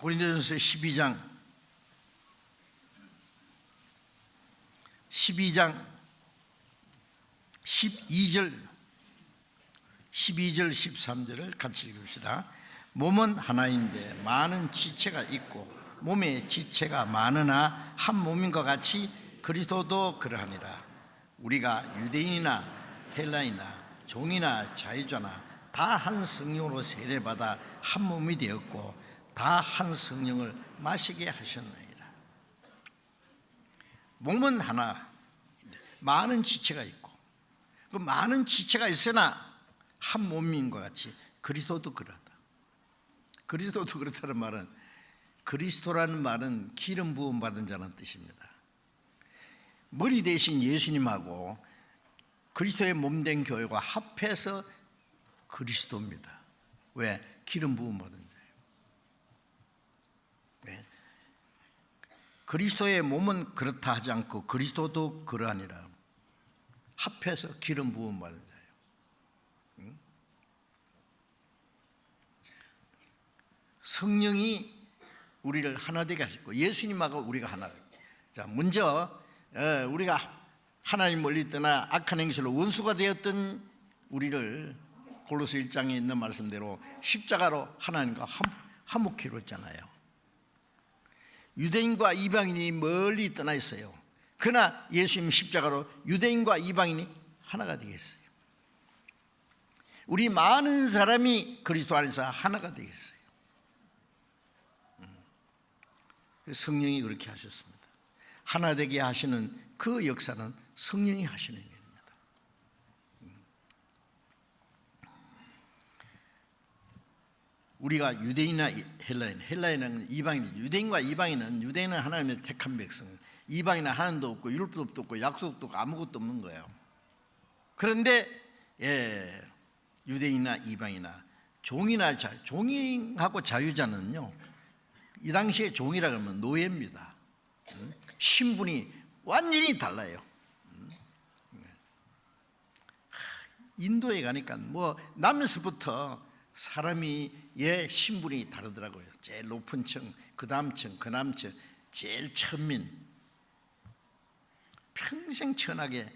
고린도전서 12장 12절 13절을 같이 읽읍시다. 몸은 하나인데 많은 지체가 있고 몸에 지체가 많으나 한 몸인 것 같이 그리스도도 그러하니라. 우리가 유대인이나 헬라이나 종이나 자유자나 다 한 성령으로 세례받아 한 몸이 되었고 다 한 성령을 마시게 하셨느니라. 몸은 하나, 많은 지체가 있고 그 많은 지체가 있으나 한 몸인 것 같이 그리스도도 그러하다. 그리스도도 그렇다는 말은, 그리스도라는 말은 기름 부음 받은 자라는 뜻입니다. 머리 대신 예수님하고 그리스도의 몸된 교회가 합해서 그리스도입니다. 왜? 기름 부음 받은 자예요. 네. 그리스도의 몸은 그렇다 하지 않고 그리스도도 그러하니라. 합해서 기름 부음 받은 자예요. 성령이 우리를 하나 되게 하시고 예수님하고 우리가 하나. 자, 먼저 우리가 하나님 멀리 떠나 악한 행실로 원수가 되었던 우리를 골로새 1장에 있는 말씀대로 십자가로 하나님과 화목케로 했잖아요. 유대인과 이방인이 멀리 떠나 있어요. 그러나 예수님 십자가로 유대인과 이방인이 하나가 되겠어요. 우리 많은 사람이 그리스도 안에서 하나가 되겠어요. 성령이 그렇게 하셨습니다. 하나 되게 하시는 그 역사는 성령이 하시는 일입니다. 우리가 유대인이나 헬라인은 이방인, 유대인과 이방인은, 유대인은 하나님의 택한 백성, 이방인은 하나님도 없고 율법도 없고 약속도 없고 아무것도 없는 거예요. 그런데 유대인이나 이방이나 종이나 종이하고 자유자는요, 이 당시에 종이라 그러면 노예입니다. 신분이 완전히 달라요. 인도에 가니까 뭐 나면서부터 사람이 신분이 다르더라고요. 제일 높은 층, 그 다음 층, 그 다음 층, 제일 천민, 평생 천하게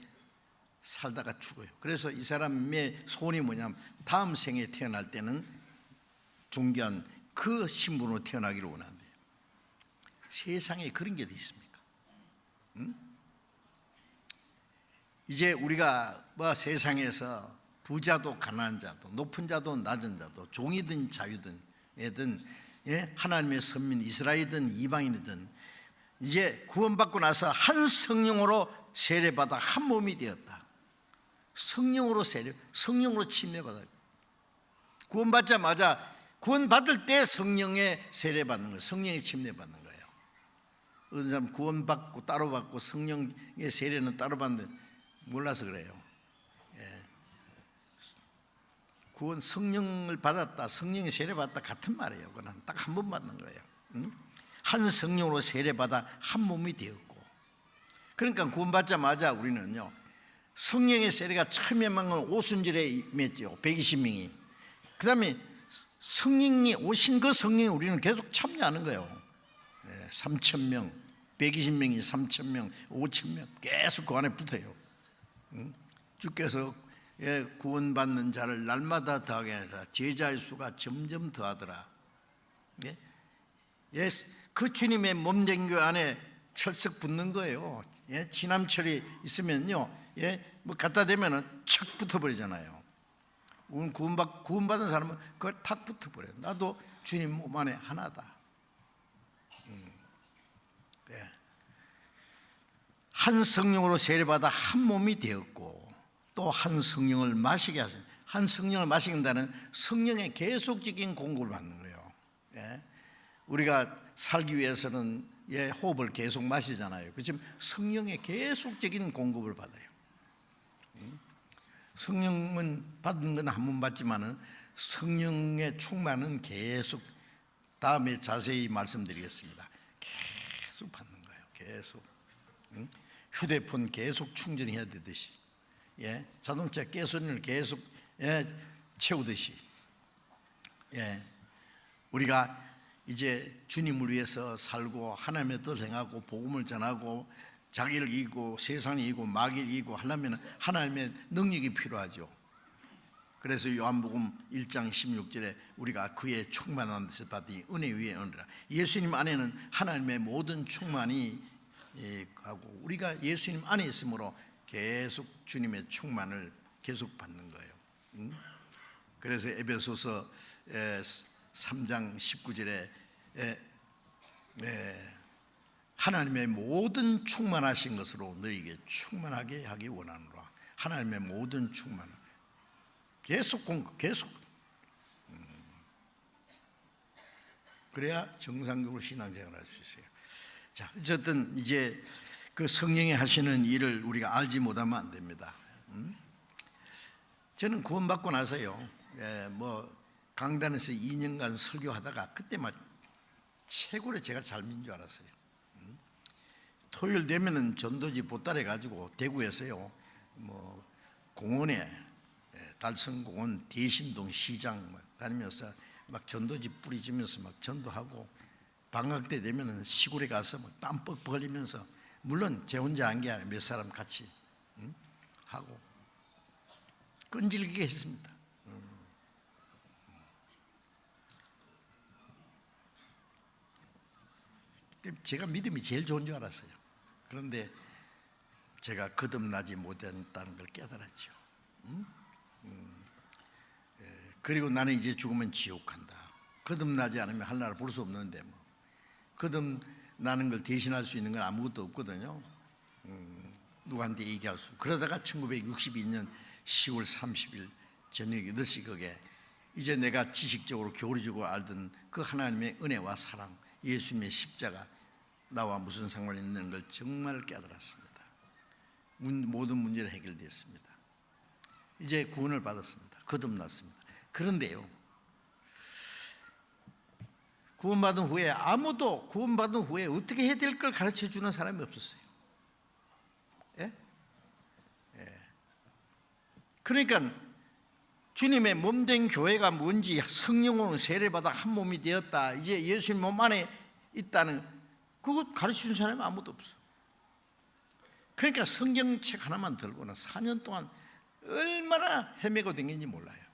살다가 죽어요. 그래서 이 사람의 소원이 뭐냐면 다음 생에 태어날 때는 존귀한 그 신분으로 태어나기를 원한대요. 세상에 그런 게 어디 있습니까? 이제 우리가 뭐 세상에서 부자도 가난한 자도 높은 자도 낮은 자도 종이든 자유든 하나님의 선민 이스라엘이든 이방인이든 이제 구원받고 나서 한 성령으로 세례받아 한 몸이 되었다. 성령으로 침례받아. 구원받자마자 구원받을 때 성령의 세례받는 거예요. 성령의 침례받는 거예요. 어떤 사람 구원받고 따로 받고 성령의 세례는 따로 받는데 몰라서 그래요. 구원 성령을 받았다, 성령의 세례받았다 같은 말이에요. 그건 딱 한 번 받는 거예요. 한 성령으로 세례받아 한 몸이 되었고, 그러니까 구원받자마자 우리는요, 성령의 세례가 처음에만 오순절에 임했죠. 120명이. 그 다음에 성령이 오신 그 성령에 우리는 계속 참여하는 거예요. 3,000명, 120명이 3,000명, 5,000명 계속 그 안에 붙어요. 주께서 구원받는 자를 날마다 더하게 하라. 제자의 수가 점점 더하더라. 그 주님의 몸된 교회 안에 철썩 붙는 거예요. 지남철이 있으면요, 뭐 갖다 대면은 척 붙어버리잖아요. 구원받은 사람은 그걸 탁 붙어버려요. 나도 주님 몸 안에 하나다. 한 성령으로 세례받아 한 몸이 되었고 또 한 성령을 마시게 하신, 한 성령을 마시긴다는 성령의 계속적인 공급을 받는 거예요. 우리가 살기 위해서는 호흡을 계속 마시잖아요. 지금 성령의 계속적인 공급을 받아요. 성령은 받는 건 한 번 받지만은 성령의 충만은 계속, 다음에 자세히 말씀드리겠습니다. 계속 받는 거예요. 계속. 휴대폰 계속 충전해야 되듯이, 자동차 가스를 계속 채우듯이, 우리가 이제 주님을 위해서 살고 하나님의 뜻을 행하고 복음을 전하고 자기를 이기고 세상을 이기고 마귀를 이기고 하려면 하나님의 능력이 필요하죠. 그래서 요한복음 1장 16절에 우리가 그의 충만한 데서 받으니 은혜 위에 은혜라. 예수님 안에는 하나님의 모든 충만이 하고 우리가 예수님 안에 있으므로 계속 주님의 충만을 계속 받는 거예요. 그래서 에베소서 3장 19절에 하나님의 모든 충만하신 것으로 너희에게 충만하게 하기 원하노라. 하나님의 모든 충만 계속 계속 그래야 정상적으로 신앙생활을 할 수 있어요. 자, 어쨌든 이제 그 성령이 하시는 일을 우리가 알지 못하면 안 됩니다. 저는 구원받고 나서요, 강단에서 2년간 설교하다가 그때 막 최고로 제가 삶인 줄 알았어요. 토요일 되면은 전도지 보따리 가지고 대구에서요, 공원에 달성공원 대신동 시장 다니면서 막 전도지 뿌리지면서 막 전도하고, 방학 때 되면은 시골에 가서 막 땀 뻑뻑 흘리면서, 물론 제 혼자 한 게 아니라 몇 사람 같이 하고 끈질기게 했습니다. 제가 믿음이 제일 좋은 줄 알았어요. 그런데 제가 거듭나지 못했다는 걸 깨달았죠. 그리고 나는 이제 죽으면 지옥 간다. 거듭나지 않으면 하늘나라 볼 수 없는데 거듭나는 걸 대신할 수 있는 건 아무것도 없거든요. 누구한테 얘기할 수 없고. 그러다가 1962년 10월 30일 저녁 8시 거기에 이제 내가 지식적으로 교리적으로 알던 그 하나님의 은혜와 사랑, 예수님의 십자가 나와 무슨 상관이 있는 걸 정말 깨달았습니다. 모든 문제를 해결됐습니다. 이제 구원을 받았습니다. 거듭났습니다. 그런데요, 구원받은 후에 아무도 구원받은 후에 어떻게 해야 될 걸 가르쳐 주는 사람이 없었어요. 예? 그러니까 주님의 몸된 교회가 뭔지, 성령으로 세례받아 한 몸이 되었다, 이제 예수님 몸 안에 있다는 그거 가르쳐 주는 사람이 아무도 없어. 그러니까 성경책 하나만 들고는 4년 동안 얼마나 헤매고 댕긴지 몰라요.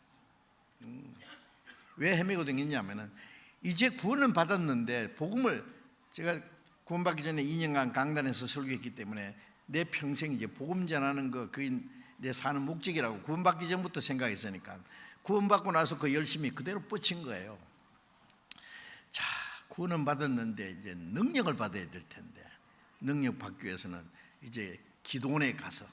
왜 헤매고 댕겼냐면은 이제 구원은 받았는데 복음을, 제가 구원받기 전에 2년간 강단에서 설교했기 때문에 내 평생 이제 복음 전하는 거 그게 내 사는 목적이라고 구원받기 전부터 생각했으니까 구원받고 나서 그 열심히 그대로 뻗친 거예요. 자, 구원은 받았는데 이제 능력을 받아야 될 텐데, 능력 받기 위해서는 이제 기도원에 가서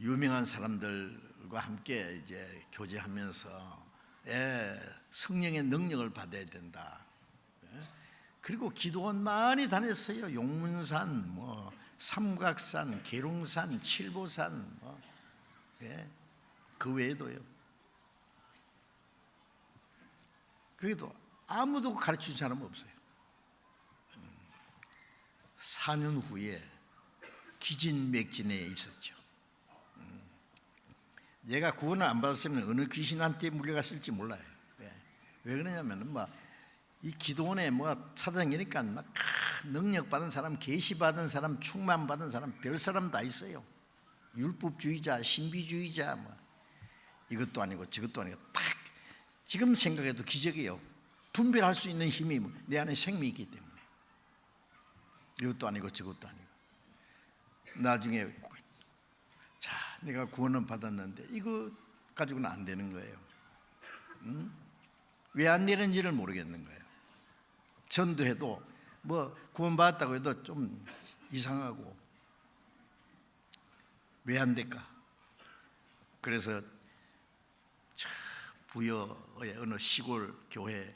유명한 사람들과 함께 이제 교제하면서 성령의 능력을 받아야 된다. 그리고 기도원 많이 다녔어요. 용문산, 삼각산, 계룡산, 칠보산, 그 외에도요. 그래도 아무도 가르치는 사람 없어요. 4년 후에 기진맥진에 있었죠. 얘가 구원을 안 받았으면 어느 귀신한테 물려갔을지 몰라요. 왜 그러냐면 이 기도원에 찾아다니니까 막 능력 받은 사람, 계시 받은 사람, 충만 받은 사람, 별 사람 다 있어요. 율법주의자, 신비주의자, 이것도 아니고 저것도 아니고, 딱 지금 생각해도 기적이에요. 분별할 수 있는 힘이 내 안에 생명이 있기 때문에. 이것도 아니고 저것도 아니고. 나중에 자, 내가 구원은 받았는데 이거 가지고는 안 되는 거예요. 왜 안 되는지를 모르겠는 거예요. 전도해도 구원받았다고 해도 좀 이상하고, 왜 안 될까? 그래서 부여의 어느 시골 교회,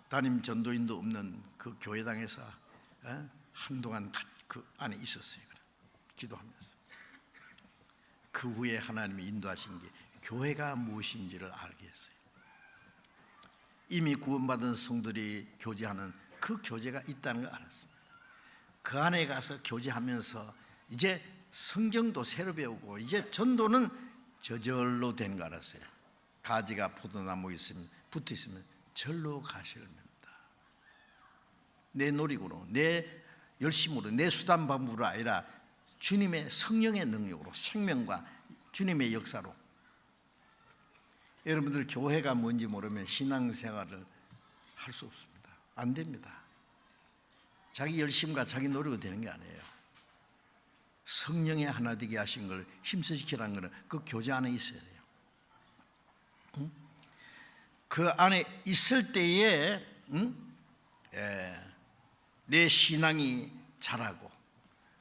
담임 전도인도 없는 그 교회당에서 한동안 그 안에 있었어요. 기도하면서. 그 후에 하나님이 인도하신 게 교회가 무엇인지를 알게 했어요. 이미 구원받은 성들이 교제하는 그 교제가 있다는 걸 알았습니다. 그 안에 가서 교제하면서 이제 성경도 새로 배우고, 이제 전도는 저절로 된 거 알았어요. 가지가 포도나무 있으면 붙어 있으면 절로 가시렵니다. 내 노력으로, 내 열심으로, 내 수단 방법으로 아니라 주님의 성령의 능력으로, 생명과 주님의 역사로. 여러분들 교회가 뭔지 모르면 신앙생활을 할 수 없습니다. 안 됩니다. 자기 열심과 자기 노력으로 되는 게 아니에요. 성령의 하나 되게 하신 걸 힘써지키라는 것은 그 교제 안에 있어야 돼요. 그 안에 있을 때에 내 신앙이 자라고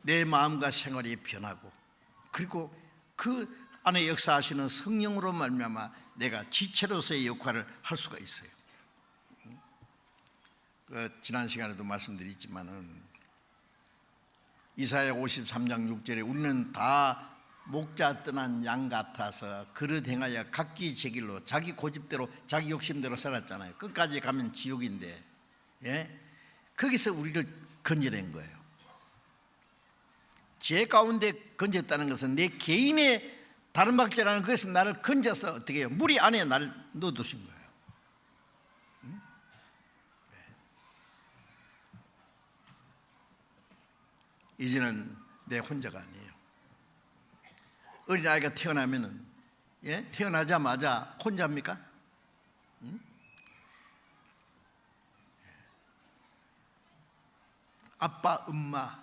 내 마음과 생활이 변하고, 그리고 그 안에 역사하시는 성령으로 말미암아 내가 지체로서의 역할을 할 수가 있어요. 지난 시간에도 말씀드렸지만은 이사야 53장 6절에 우리는 다 목자 떠난 양 같아서 그릇 행하여 각기 제 길로 자기 고집대로 자기 욕심대로 살았잖아요. 끝까지 가면 지옥인데, 거기서 우리를 건져낸 거예요. 죄 가운데 건졌다는 것은 내 개인의 다른 박자라는 것은 나를 건져서 어떻게 해요? 무리 안에 나를 넣어두신 거예요. 이제는 내 혼자가 아니에요. 어린아이가 태어나면은, 태어나자마자 혼자입니까? 아빠, 엄마,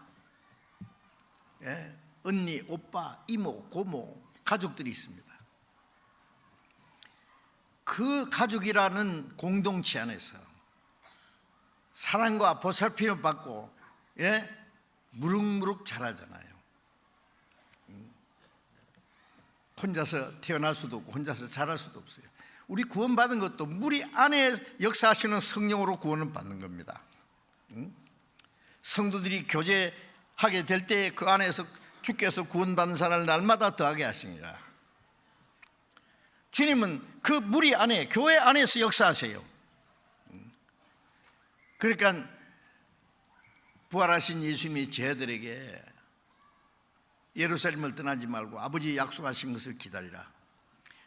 언니, 오빠, 이모, 고모, 가족들이 있습니다. 그 가족이라는 공동체 안에서 사랑과 보살핌을 받고 무럭무럭 자라잖아요. 혼자서 태어날 수도 없고 혼자서 자랄 수도 없어요. 우리 구원받은 것도 우리 안에 역사하시는 성령으로 구원을 받는 겁니다. 성도들이 교제하게 될 때 그 안에서 주께서 구원받는 사람을 날마다 더하게 하시니라. 주님은 그 무리 안에, 교회 안에서 역사하세요. 그러니까 부활하신 예수님이 제자들에게 예루살렘을 떠나지 말고 아버지 약속하신 것을 기다리라.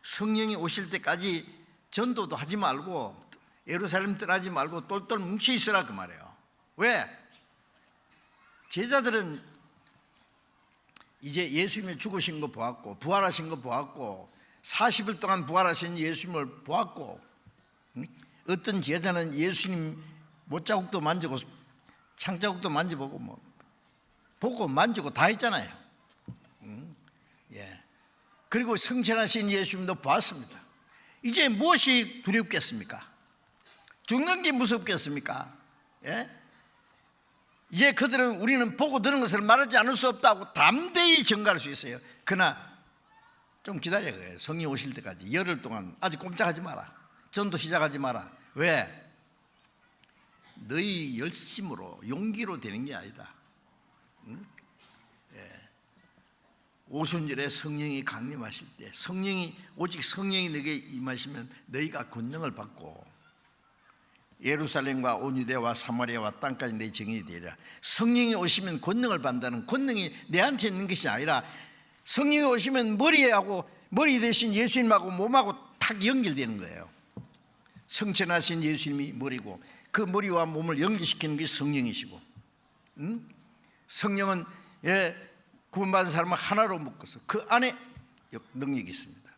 성령이 오실 때까지 전도도 하지 말고 예루살렘 떠나지 말고 똘똘 뭉쳐 있으라 그 말이에요. 왜? 제자들은 이제 예수님이 죽으신 거 보았고 부활하신 거 보았고 40일 동안 부활하신 예수님을 보았고, 어떤 제자는 예수님 못자국도 만지고 창자국도 만져보고 보고 만지고 다 했잖아요. 그리고 성천하신 예수님도 보았습니다. 이제 무엇이 두렵겠습니까? 죽는 게 무섭겠습니까? 이제 그들은 우리는 보고 들은 것을 말하지 않을 수 없다고 담대히 증거할 수 있어요. 그러나 좀 기다려. 성령 오실 때까지 열흘 동안 아직 꼼짝하지 마라. 전도 시작하지 마라. 왜? 너희 열심으로 용기로 되는 게 아니다. 오순절에 성령이 강림하실 때 오직 성령이 너에게 임하시면 너희가 권능을 받고 예루살렘과 온 유대와 사마리아와 땅까지 내 증인이 되리라. 성령이 오시면 권능을 받는다는, 권능이 내한테 있는 것이 아니라 성령이 오시면 머리 대신 예수님하고 몸하고 탁 연결되는 거예요. 성천하신 예수님이 머리고 그 머리와 몸을 연결시키는 게 성령이시고, 성령은 구원받은 사람을 하나로 묶어서 그 안에 능력이 있습니다.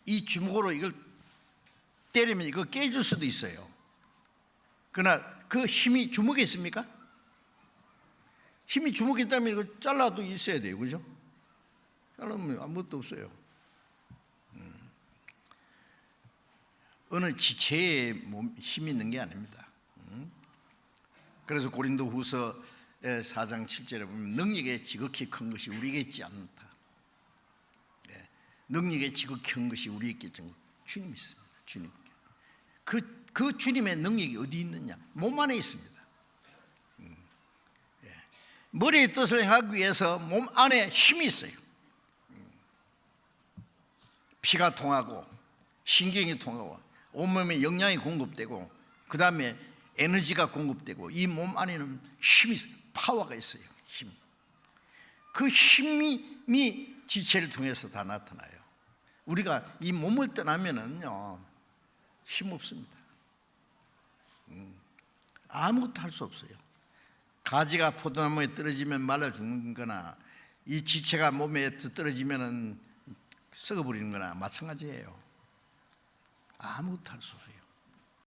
이 주먹으로 이걸 때리면 이거 깨질 수도 있어요. 그러나 그 힘이 주먹에 있습니까? 힘이 주먹에 있다면 이거 잘라도 있어야 돼요. 그죠? 잘라면 아무것도 없어요. 어느 지체에 힘이 있는 게 아닙니다. 그래서 고린도 후서 4장 7절에 보면 능력에 지극히 큰 것이 우리에게 있지 않다. 능력에 지극히 큰 것이 우리에게 있지 않다. 주님이 있습니다. 주님께. 그 주님의 능력이 어디 있느냐? 몸 안에 있습니다. 머리의 뜻을 행하기 위해서 몸 안에 힘이 있어요. 피가 통하고 신경이 통하고 온몸에 영양이 공급되고 그 다음에 에너지가 공급되고 이 몸 안에는 힘이 있어요. 파워가 있어요. 힘. 그 힘이 지체를 통해서 다 나타나요. 우리가 이 몸을 떠나면은요 힘 없습니다. 아무것도 할 수 없어요. 가지가 포도나무에 떨어지면 말라 죽는 거나 이 지체가 몸에 떨어지면 썩어버리는 거나 마찬가지예요. 아무것도 할 수 없어요.